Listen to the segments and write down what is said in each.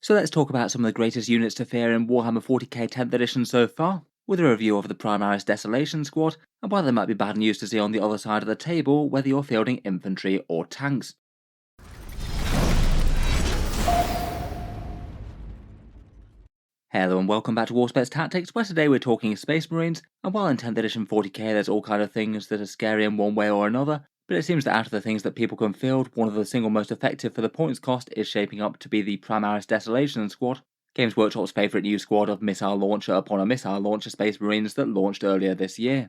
So let's talk about some of the greatest units to fear in Warhammer 40k 10th edition so far, with a review of the Primaris Desolation squad, and why there might be bad news to see on the other side of the table whether you're fielding infantry or tanks. Hello and welcome back to Auspex Tactics, where today we're talking Space Marines, and while in 10th edition 40k there's all kind of things that are scary in one way or another, but it seems that out of the things that people can field, one of the single most effective for the points cost is shaping up to be the Primaris Desolation squad, Games Workshop's favourite new squad of missile launcher upon a missile launcher Space Marines that launched earlier this year.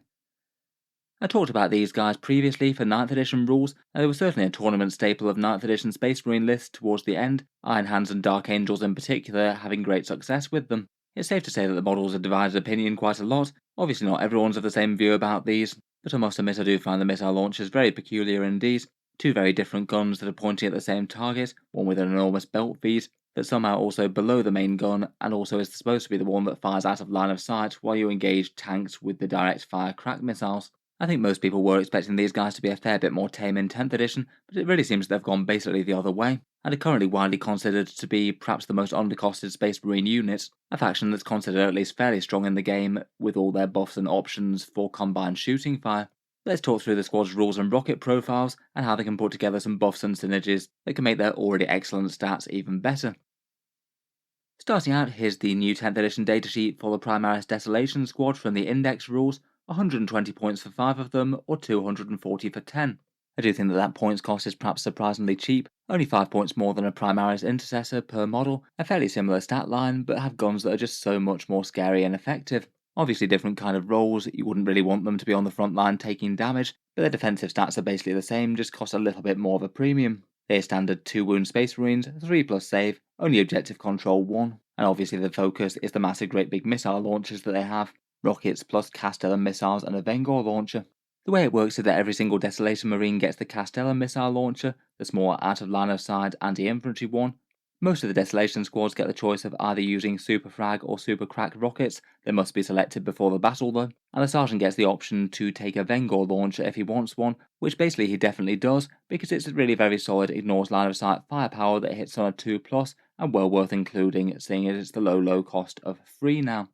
I talked about these guys previously for 9th edition rules, and they were certainly a tournament staple of 9th edition Space Marine lists towards the end, Iron Hands and Dark Angels in particular having great success with them. It's safe to say that the models have divided opinion quite a lot. Obviously not everyone's of the same view about these, but I must admit I do find the missile launchers very peculiar indeed. Two very different guns that are pointing at the same target, one with an enormous belt feed, but somehow also below the main gun, and also is supposed to be the one that fires out of line of sight while you engage tanks with the direct fire crack missiles. I think most people were expecting these guys to be a fair bit more tame in 10th edition, but it really seems they've gone basically the other way, and are currently widely considered to be perhaps the most undercosted Space Marine unit, a faction that's considered at least fairly strong in the game, with all their buffs and options for combined shooting fire. Let's talk through the squad's rules and rocket profiles, and how they can put together some buffs and synergies that can make their already excellent stats even better. Starting out, here's the new 10th edition datasheet for the Primaris Desolation squad from the index rules, 120 points for 5 of them, or 240 for 10. I do think that points cost is perhaps surprisingly cheap, only 5 points more than a Primaris Intercessor per model, a fairly similar stat line, but have guns that are just so much more scary and effective. Obviously different kind of roles, you wouldn't really want them to be on the front line taking damage, but their defensive stats are basically the same, just cost a little bit more of a premium. They're standard 2 wound Space Marines, 3 plus save, only objective control 1, and obviously the focus is the massive great big missile launchers that they have, rockets plus Castellan missiles and a Vengor launcher. The way it works is that every single Desolation Marine gets the Castellan missile launcher, the small out of line of sight anti-infantry one. Most of the Desolation squads get the choice of either using Super Frag or Super Crack rockets, they must be selected before the battle though, and the Sergeant gets the option to take a Vengor launcher if he wants one, which basically he definitely does, because it's really very solid, ignores line of sight firepower that hits on a 2+, and well worth including, seeing as it's the low cost of 3 now.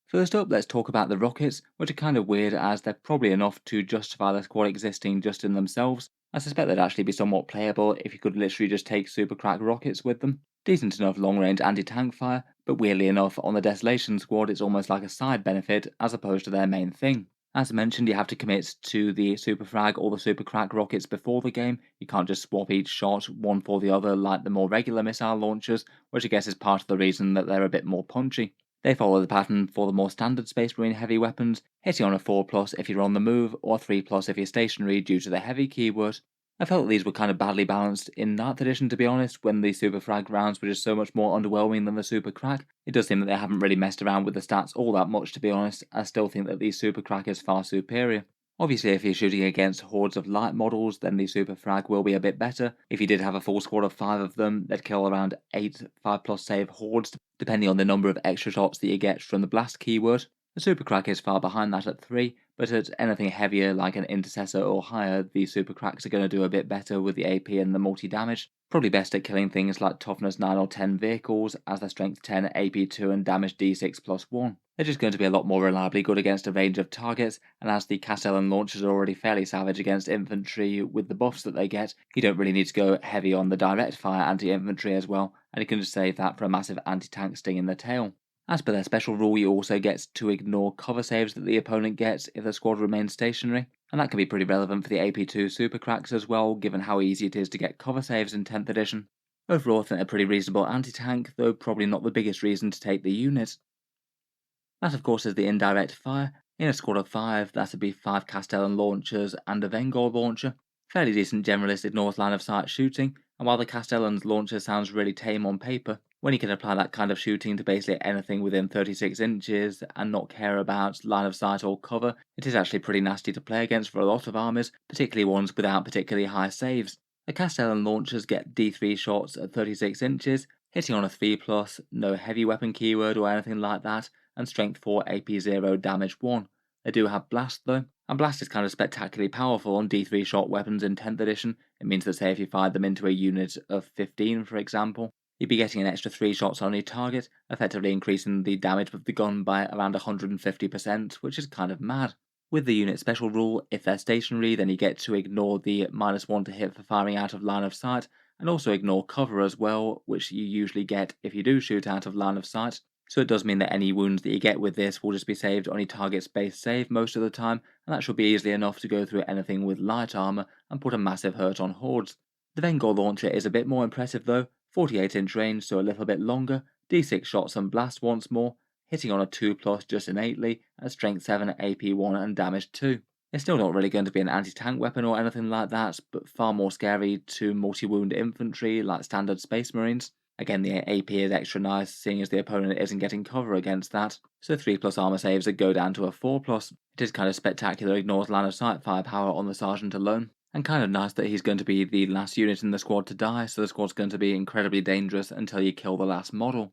First up, let's talk about the rockets, which are kind of weird as they're probably enough to justify the squad existing just in themselves. I suspect they'd actually be somewhat playable if you could literally just take super crack rockets with them. Decent enough long-range anti-tank fire, but weirdly enough on the Desolation squad it's almost like a side benefit as opposed to their main thing. As mentioned, you have to commit to the super frag or the super crack rockets before the game. You can't just swap each shot one for the other like the more regular missile launchers, which I guess is part of the reason that they're a bit more punchy. They follow the pattern for the more standard Space Marine heavy weapons, hitting on a 4+ if you're on the move, or 3+ if you're stationary due to the heavy keyword. I felt that these were kind of badly balanced in 9th edition to be honest, when the Super Frag rounds were just so much more underwhelming than the Super Crack. It does seem that they haven't really messed around with the stats all that much to be honest. I still think that the Super Crack is far superior. Obviously if you're shooting against hordes of light models then the Super Frag will be a bit better. If you did have a full squad of 5 of them, they'd kill around 8 5+ save hordes depending on the number of extra shots that you get from the blast keyword. The Super Crack is far behind that at 3, but at anything heavier like an Intercessor or higher, the Super Cracks are going to do a bit better with the AP and the multi-damage. Probably best at killing things like Toughness 9 or 10 vehicles, as their Strength 10, AP 2 and Damage D6 plus 1. They're just going to be a lot more reliably good against a range of targets, and as the Castellan launchers are already fairly savage against infantry with the buffs that they get, you don't really need to go heavy on the direct fire anti-infantry as well, and you can just save that for a massive anti-tank sting in the tail. As per their special rule, you also get to ignore cover saves that the opponent gets if the squad remains stationary, and that can be pretty relevant for the AP2 Super Cracks as well, given how easy it is to get cover saves in 10th edition. Overall, I think they're pretty reasonable anti-tank, though probably not the biggest reason to take the unit. That of course is the Indirect Fire. In a squad of 5, that'd be 5 Castellan launchers and a Vengor launcher. Fairly decent generalist ignores line of sight shooting, and while the Castellan's launcher sounds really tame on paper, when you can apply that kind of shooting to basically anything within 36 inches and not care about line of sight or cover, it is actually pretty nasty to play against for a lot of armies, particularly ones without particularly high saves. The Castellan launchers get D3 shots at 36 inches, hitting on a 3+, no heavy weapon keyword or anything like that, and strength 4 AP0 damage 1. They do have blast though, and blast is kind of spectacularly powerful on D3 shot weapons in 10th edition. It means that say if you fired them into a unit of 15 for example, You'd be getting an extra 3 shots on your target, effectively increasing the damage of the gun by around 150%, which is kind of mad. With the unit special rule, if they're stationary, then you get to ignore the -1 to hit for firing out of line of sight, and also ignore cover as well, which you usually get if you do shoot out of line of sight. So it does mean that any wounds that you get with this will just be saved on your target's base save most of the time, and that should be easily enough to go through anything with light armor and put a massive hurt on hordes. The Vengor launcher is a bit more impressive though, 48-inch range, so a little bit longer, D6 shots and blast once more, hitting on a 2+ just innately, and strength 7, AP 1 and damage 2. It's still not really going to be an anti-tank weapon or anything like that, but far more scary to multi-wound infantry like standard Space Marines. Again, the AP is extra nice, seeing as the opponent isn't getting cover against that, so 3+ armor saves that go down to a 4+. It is kind of spectacular, ignores line of sight firepower on the sergeant alone, and kind of nice that he's going to be the last unit in the squad to die, so the squad's going to be incredibly dangerous until you kill the last model.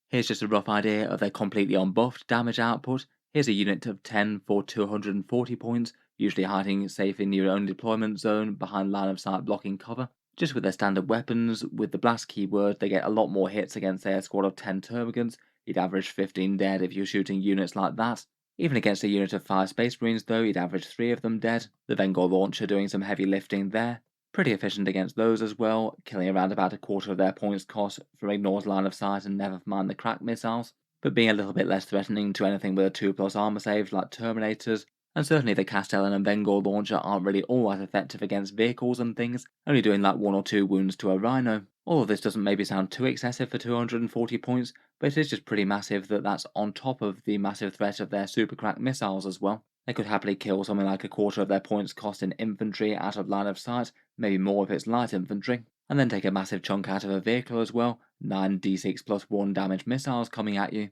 Here's just a rough idea of their completely unbuffed damage output. Here's a unit of 10 for 240 points, usually hiding safe in your own deployment zone behind line of sight blocking cover. Just with their standard weapons, with the blast keyword, they get a lot more hits against say a squad of 10 termagants. You'd average 15 dead if you're shooting units like that. Even against a unit of 5 Space Marines though, you'd average 3 of them dead. The Vengor launcher doing some heavy lifting there. Pretty efficient against those as well, killing around about a quarter of their points cost from ignores line of sight and never mind the crack missiles, but being a little bit less threatening to anything with a 2+ armor save like Terminators, and certainly the Castellan and Vengor launcher aren't really all that effective against vehicles and things, only doing like 1 or 2 wounds to a Rhino. All of this doesn't maybe sound too excessive for 240 points, but it is just pretty massive that that's on top of the massive threat of their super crack missiles as well. They could happily kill something like a quarter of their points cost in infantry out of line of sight, maybe more if it's light infantry, and then take a massive chunk out of a vehicle as well, 9 d6+1 damage missiles coming at you.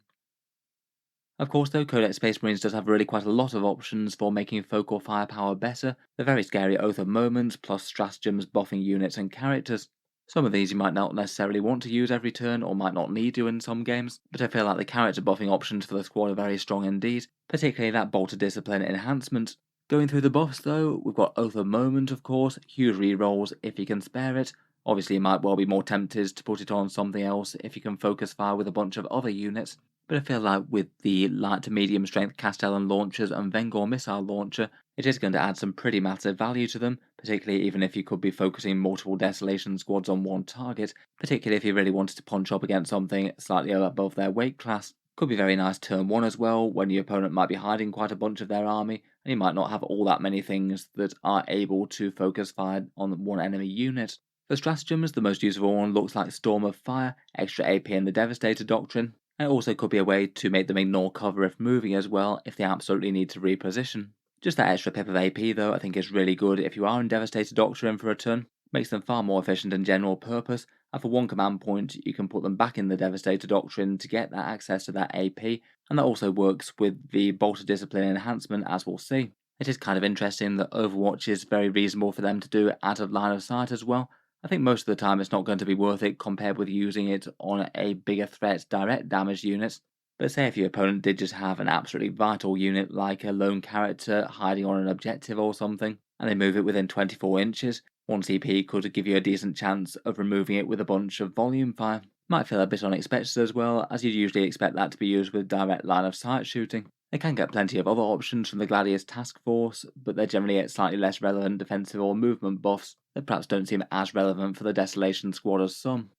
Of course though, Codex Space Marines does have really quite a lot of options for making focal firepower better. The very scary Oath of Moment, plus stratagems buffing units and characters. Some of these you might not necessarily want to use every turn or might not need to in some games, but I feel like the character buffing options for the squad are very strong indeed, particularly that Bolt of Discipline enhancement. Going through the buffs though, we've got Oath of Moment of course, huge rerolls if you can spare it. Obviously you might well be more tempted to put it on something else if you can focus fire with a bunch of other units, but I feel like with the light to medium strength Castellan launchers and Vengor missile launcher, it is going to add some pretty massive value to them, particularly even if you could be focusing multiple Desolation squads on one target, particularly if you really wanted to punch up against something slightly above their weight class. Could be very nice turn 1 as well, when your opponent might be hiding quite a bunch of their army, and you might not have all that many things that are able to focus fire on one enemy unit. For stratagems, the most useful one looks like Storm of Fire, extra AP in the Devastator doctrine, and it also could be a way to make them ignore cover if moving as well if they absolutely need to reposition. Just that extra pip of AP though I think is really good if you are in Devastator Doctrine for a turn, makes them far more efficient in general purpose, and for 1 command point you can put them back in the Devastator Doctrine to get that access to that AP, and that also works with the Bolt of Discipline enhancement as we'll see. It is kind of interesting that Overwatch is very reasonable for them to do out of line of sight as well. I think most of the time it's not going to be worth it compared with using it on a bigger threat direct damage unit. But say if your opponent did just have an absolutely vital unit like a lone character hiding on an objective or something, and they move it within 24 inches, 1 CP could give you a decent chance of removing it with a bunch of volume fire. Might feel a bit unexpected as well, as you'd usually expect that to be used with direct line of sight shooting. They can get plenty of other options from the Gladius task force, but they're generally at slightly less relevant defensive or movement buffs that perhaps don't seem as relevant for the Desolation squad as some.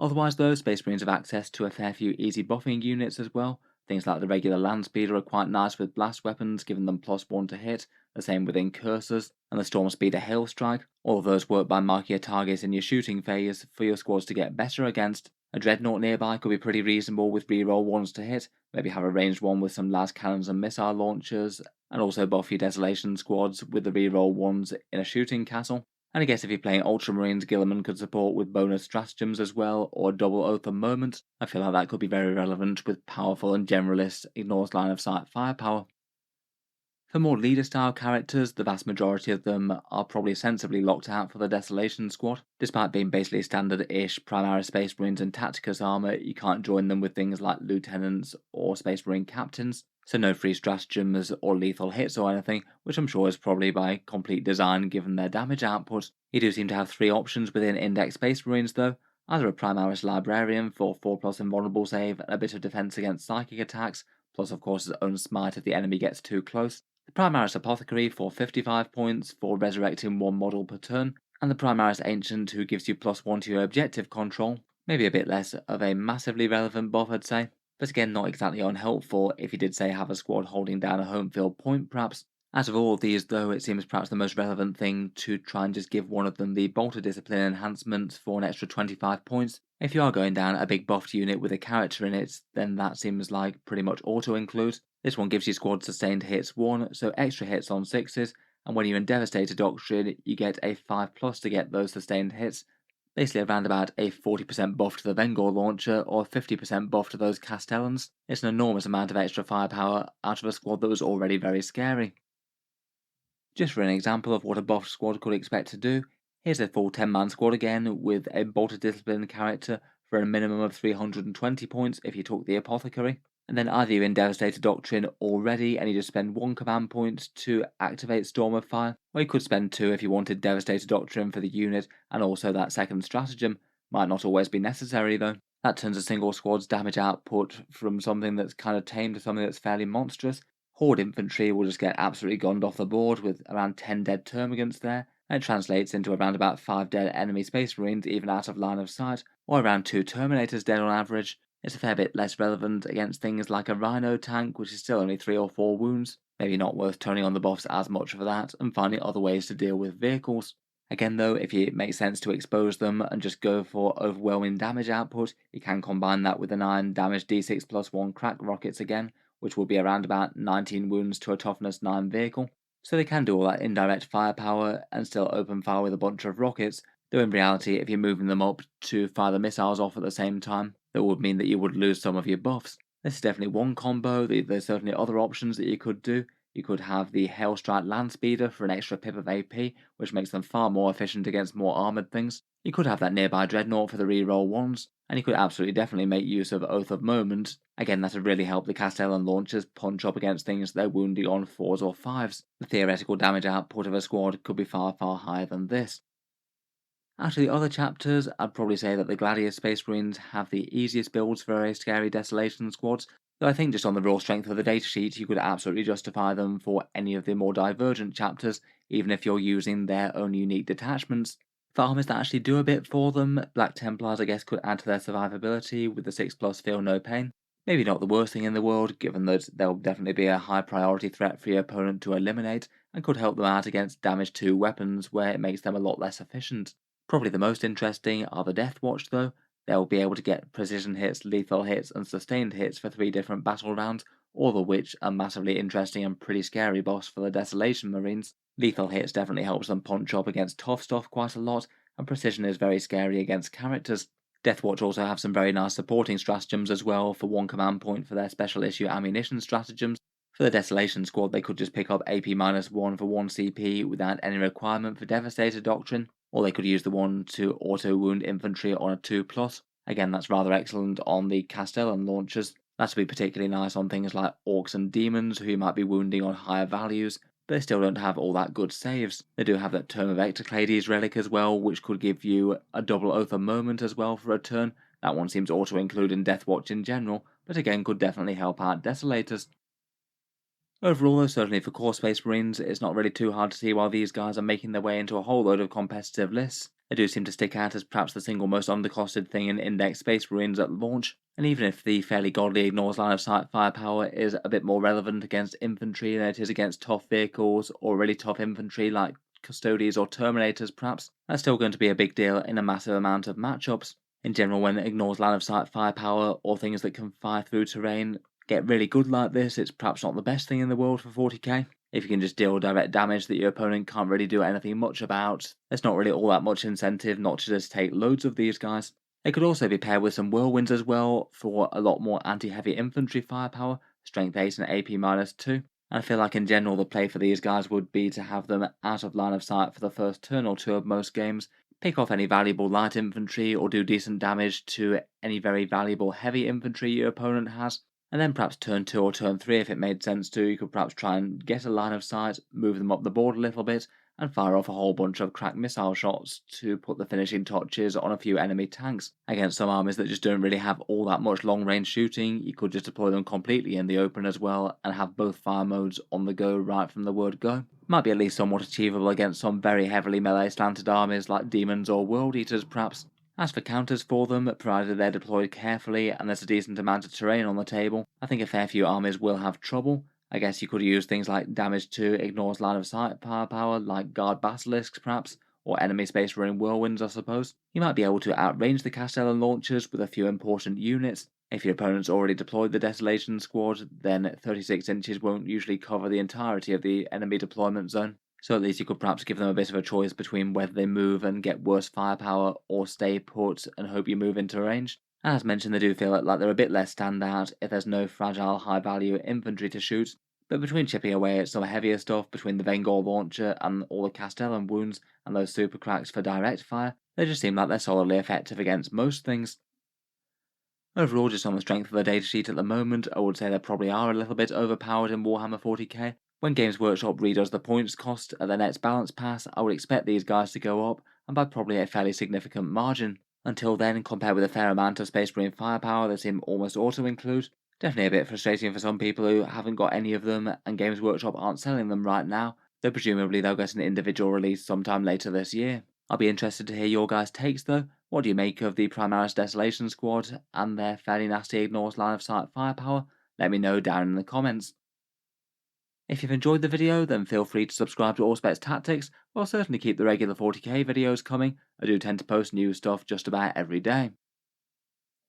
Otherwise though, Space Marines have access to a fair few easy buffing units as well. Things like the regular Land Speeder are quite nice with blast weapons, giving them +1 to hit, the same with Incursors, and the Storm Speeder Hail Strike. All of those work by marking a target in your shooting phase for your squads to get better against. A Dreadnought nearby could be pretty reasonable with reroll 1s to hit, maybe have a ranged one with some las cannons and missile launchers, and also buff your Desolation squads with the reroll 1s in a shooting castle. And I guess if you're playing Ultramarines, Guilliman could support with bonus stratagems as well, or double Oath of Moment. I feel like that could be very relevant with powerful and generalist ignores line of sight firepower. For more leader style characters, the vast majority of them are probably sensibly locked out for the Desolation squad. Despite being basically standard-ish Primaris Space Marines and Tacticus armor, you can't join them with things like Lieutenants or Space Marine Captains, so no free stratagems or lethal hits or anything, which I'm sure is probably by complete design given their damage output. You do seem to have 3 options within Index Space Marines though. either a Primaris Librarian for 4+ invulnerable save and a bit of defense against psychic attacks, plus of course his own smite if the enemy gets too close, the Primaris Apothecary for 55 points for resurrecting one model per turn, and the Primaris Ancient who gives you +1 to your objective control, maybe a bit less of a massively relevant buff I'd say, but again not exactly unhelpful if you did say have a squad holding down a home field point perhaps. Out of all of these though, it seems perhaps the most relevant thing to try and just give one of them the Bolter Discipline enhancement for an extra 25 points. If you are going down a big buffed unit with a character in it, then that seems like pretty much auto-include. This one gives you squad sustained hits 1, so extra hits on 6s, and when you're in Devastator Doctrine, you get a 5+ to get those sustained hits. Basically around about a 40% buff to the Vengor launcher or 50% buff to those Castellans. It's an enormous amount of extra firepower out of a squad that was already very scary. Just for an example of what a buffed squad could expect to do, here's a full 10-man squad again with a Bolter Discipline character for a minimum of 320 points if you took the Apothecary. And then either you're in Devastator Doctrine already and you just spend 1 command point to activate Storm of Fire, or you could spend 2 if you wanted Devastator Doctrine for the unit and also that second stratagem. Might not always be necessary though. That turns a single squad's damage output from something that's kind of tame to something that's fairly monstrous. Horde infantry will just get absolutely gunned off the board with around 10 dead termagants there, and it translates into around about 5 dead enemy Space Marines even out of line of sight, or around 2 Terminators dead on average. It's a fair bit less relevant against things like a Rhino tank, which is still only 3 or 4 wounds. Maybe not worth turning on the buffs as much for that, and finding other ways to deal with vehicles. Again though, if it makes sense to expose them and just go for overwhelming damage output, you can combine that with the 9 damage d6+1 crack rockets again, which will be around about 19 wounds to a toughness 9 vehicle. So they can do all that indirect firepower and still open fire with a bunch of rockets, though in reality if you're moving them up to fire the missiles off at the same time, that would mean that you would lose some of your buffs. This is definitely one combo. There's certainly other options that you could do. You could have the Hailstrike Land Speeder for an extra pip of AP, which makes them far more efficient against more armoured things. You could have that Nearby Dreadnought for the reroll ones, and you could absolutely definitely make use of Oath of Moment. Again, that would really help the Castellan launchers punch up against things they're wounding on 4s or 5s. The theoretical damage output of a squad could be far, far higher than this. Out of the other chapters, I'd probably say that the Gladius Space Marines have the easiest builds for very scary Desolation squads, though I think just on the raw strength of the datasheet you could absolutely justify them for any of the more divergent chapters, even if you're using their own unique detachments. For armies that actually do a bit for them, Black Templars I guess could add to their survivability with the 6+ Feel No Pain. Maybe not the worst thing in the world, given that they'll definitely be a high priority threat for your opponent to eliminate, and could help them out against damage to weapons where it makes them a lot less efficient. Probably the most interesting are the Death Watch though. They'll be able to get precision hits, lethal hits, and sustained hits for 3 different battle rounds, all of which are massively interesting and pretty scary boss for the Desolation Marines. Lethal hits definitely helps them punch up against tough stuff quite a lot, and precision is very scary against characters. Deathwatch also have some very nice supporting stratagems as well for 1 command point for their special issue ammunition stratagems. For the Desolation squad they could just pick up AP-1 for 1 CP without any requirement for Devastator Doctrine, or they could use the one to auto-wound infantry on a 2+. Again, that's rather excellent on the Castellan launchers. That would be particularly nice on things like Orcs and Demons, who you might be wounding on higher values, but they still don't have all that good saves. They do have that Tome of Ectoclades relic as well, which could give you a double Oath of Moment as well for a turn. That one seems auto-include in Deathwatch in general, but again could definitely help out Desolators. Overall though, certainly for core Space Marines, it's not really too hard to see why these guys are making their way into a whole load of competitive lists. They do seem to stick out as perhaps the single most undercosted thing in Index Space Marines at launch, and even if the fairly godly ignores line of sight firepower is a bit more relevant against infantry than it is against tough vehicles or really tough infantry like Custodians or Terminators perhaps, that's still going to be a big deal in a massive amount of matchups. In general, when it ignores line of sight firepower or things that can fire through terrain get really good like this, it's perhaps not the best thing in the world for 40k. If you can just deal direct damage that your opponent can't really do anything much about, there's not really all that much incentive not to just take loads of these guys. They could also be paired with some whirlwinds as well for a lot more anti-heavy infantry firepower, strength 8 and AP-2. And I feel like in general the play for these guys would be to have them out of line of sight for the first turn or 2 of most games, pick off any valuable light infantry or do decent damage to any very valuable heavy infantry your opponent has, and then perhaps turn 2 or turn 3 if it made sense to, you could perhaps try and get a line of sight, move them up the board a little bit, and fire off a whole bunch of cracked missile shots to put the finishing touches on a few enemy tanks. Against some armies that just don't really have all that much long range shooting, you could just deploy them completely in the open as well and have both fire modes on the go right from the word go. Might be at least somewhat achievable against some very heavily melee slanted armies like demons or world eaters perhaps. As for counters for them, provided they're deployed carefully and there's a decent amount of terrain on the table, I think a fair few armies will have trouble. I guess you could use things like damage to ignores line of sight firepower, like guard basilisks perhaps, or enemy space running whirlwinds I suppose. You might be able to outrange the Castellan launchers with a few important units. If your opponent's already deployed the Desolation squad, then 36 inches won't usually cover the entirety of the enemy deployment zone. So at least you could perhaps give them a bit of a choice between whether they move and get worse firepower or stay put and hope you move into range. As mentioned, they do feel like they're a bit less standout if there's no fragile high value infantry to shoot, but between chipping away at some heavier stuff, between the Vengor launcher and all the Castellan wounds and those super cracks for direct fire, they just seem like they're solidly effective against most things. Overall, just on the strength of the datasheet at the moment, I would say they probably are a little bit overpowered in Warhammer 40k. When Games Workshop redoes the points cost at the next balance pass, I would expect these guys to go up, and by probably a fairly significant margin. Until then, compared with a fair amount of Space Marine firepower they seem almost auto-include, definitely a bit frustrating for some people who haven't got any of them and Games Workshop aren't selling them right now, though presumably they'll get an individual release sometime later this year. I'll be interested to hear your guys' takes though. What do you make of the Primaris Desolation squad and their fairly nasty ignores line of sight firepower? Let me know down in the comments. If you've enjoyed the video, then feel free to subscribe to Auspex Tactics. I'll certainly keep the regular 40k videos coming. I do tend to post new stuff just about every day.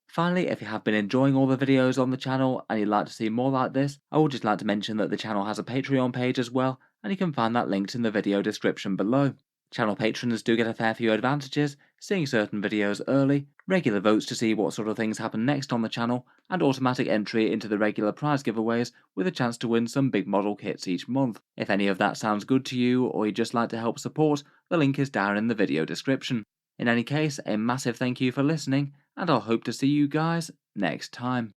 Finally, if you have been enjoying all the videos on the channel and you'd like to see more like this, I would just like to mention that the channel has a Patreon page as well, and you can find that linked in the video description below. Channel patrons do get a fair few advantages, seeing certain videos early, regular votes to see what sort of things happen next on the channel, and automatic entry into the regular prize giveaways with a chance to win some big model kits each month. If any of that sounds good to you or you'd just like to help support, the link is down in the video description. In any case, a massive thank you for listening, and I'll hope to see you guys next time.